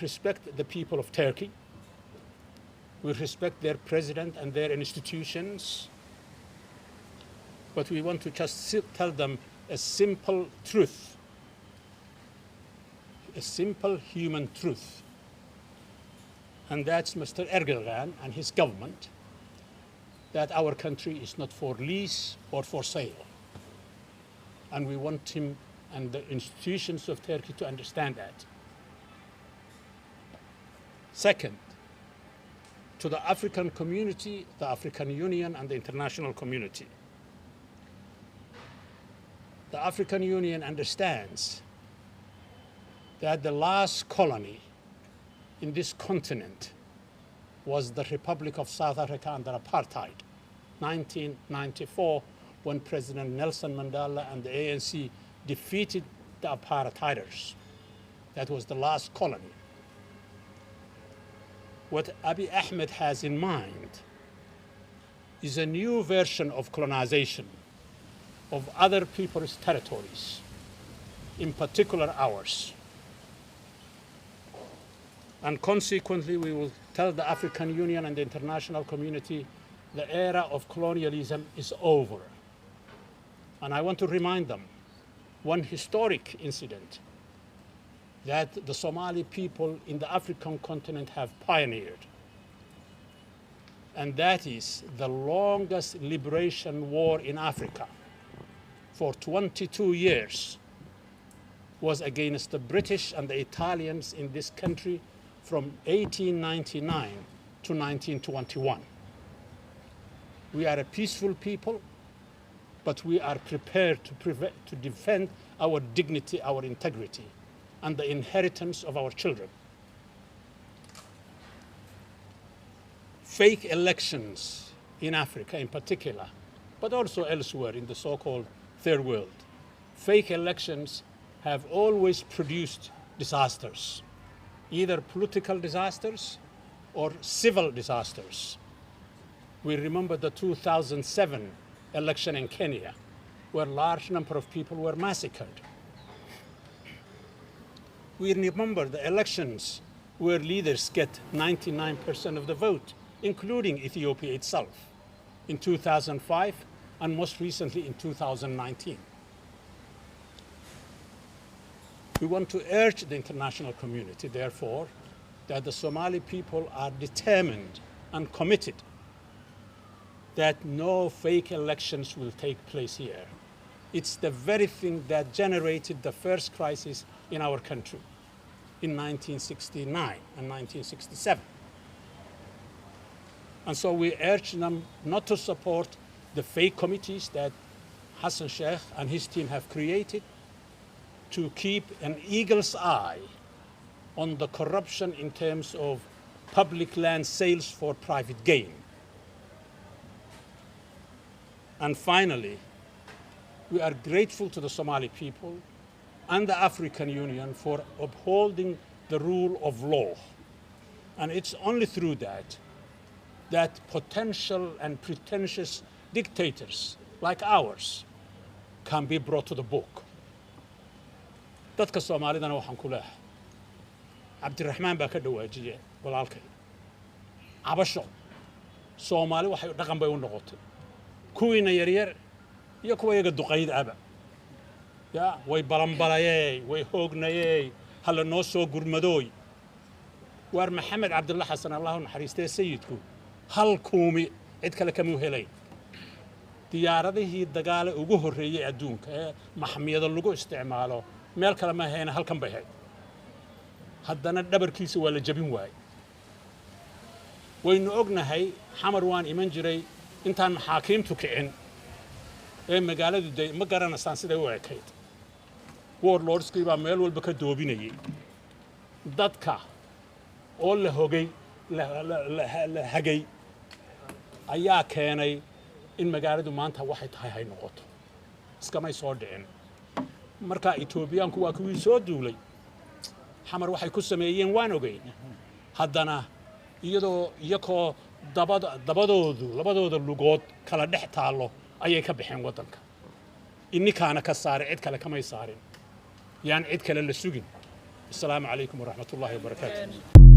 respect the people of Turkey. We respect their president and their institutions. But we want to just tell them a simple truth, a simple human truth. And that's Mr. Erdogan and his government, that our country is not for lease or for sale. And we want him and the institutions of Turkey to understand that. Second, to the African community, the African Union, and the international community. The African Union understands that the last colony in this continent was the Republic of South Africa under apartheid, 1994, when President Nelson Mandela and the ANC defeated the apartheiders. That was the last colony. What Abiy Ahmed has in mind is a new version of colonization of other people's territories, in particular ours. And consequently, we will tell the African Union and the international community the era of colonialism is over. And I want to remind them one historic incident that the Somali people in the African continent have pioneered. And that is the longest liberation war in Africa for 22 years was against the British and the Italians in this country from 1899 to 1921. We are a peaceful people, but we are prepared to defend our dignity, our integrity, and the inheritance of our children. Fake elections in Africa in particular, but also elsewhere in the so-called third world, fake elections have always produced disasters, either political disasters or civil disasters. We remember the 2007 election in Kenya, where a large number of people were massacred. We remember the elections where leaders get 99% of the vote, including Ethiopia itself, in 2005 and most recently in 2019. We want to urge the international community, therefore, that the Somali people are determined and committed that no fake elections will take place here. It's the very thing that generated the first crisis in our country in 1969 and 1967. And so we urge them not to support the fake committees that Hassan Sheikh and his team have created to keep an eagle's eye on the corruption in terms of public land sales for private gain. And finally, we are grateful to the Somali people and the African Union for upholding the rule of law. And it's only through that potential and pretentious dictators like ours can be brought to the book. dadka Soomaalidana waxaan ku leeyahay Cabdiraxmaan baa ka dhawaajiyay walaalkay cabasho Soomaali waxay dhaqan bay u noqotay kuwiina yaryar iyo kuwa iyaga duqayd aba way balanbalayay way hoognayay hal noo soo gurmadooy war Maxamed Cabdulla Xasan Allahu naxariistay sayidku hal kuumi cid kale kama helay diyaaradihii dagaal ugu horeeyay adduunka ee maxmiyada lagu isticmaalo meel kale ma hayna halkan bay hay haddana dhabarkiisa waa la jabin waay waynu ognahay xamar waan iman jiray intaan maxaakiimtu kicin ee magaaladu day ma garanaysan sida u eekayd warlordskii baa meel walba ka doobinayay dadka oo la hogay la hagay ayaa keenay in magaaladu maanta waxay tahay hay noqoto iskamay soo dhicin marka Etoobiyaanku waa kuwii soo duulay xamar waxay ku sameeyeen waan ogay haddana iyadoo dabadoodu labadooda lugood kala dhex taalo ayay ka bixeen wadanka innikaana ka saaray cid kale kamay saarin yaan cid kale la sugin السلام عليكم ورحمة الله وبركاته.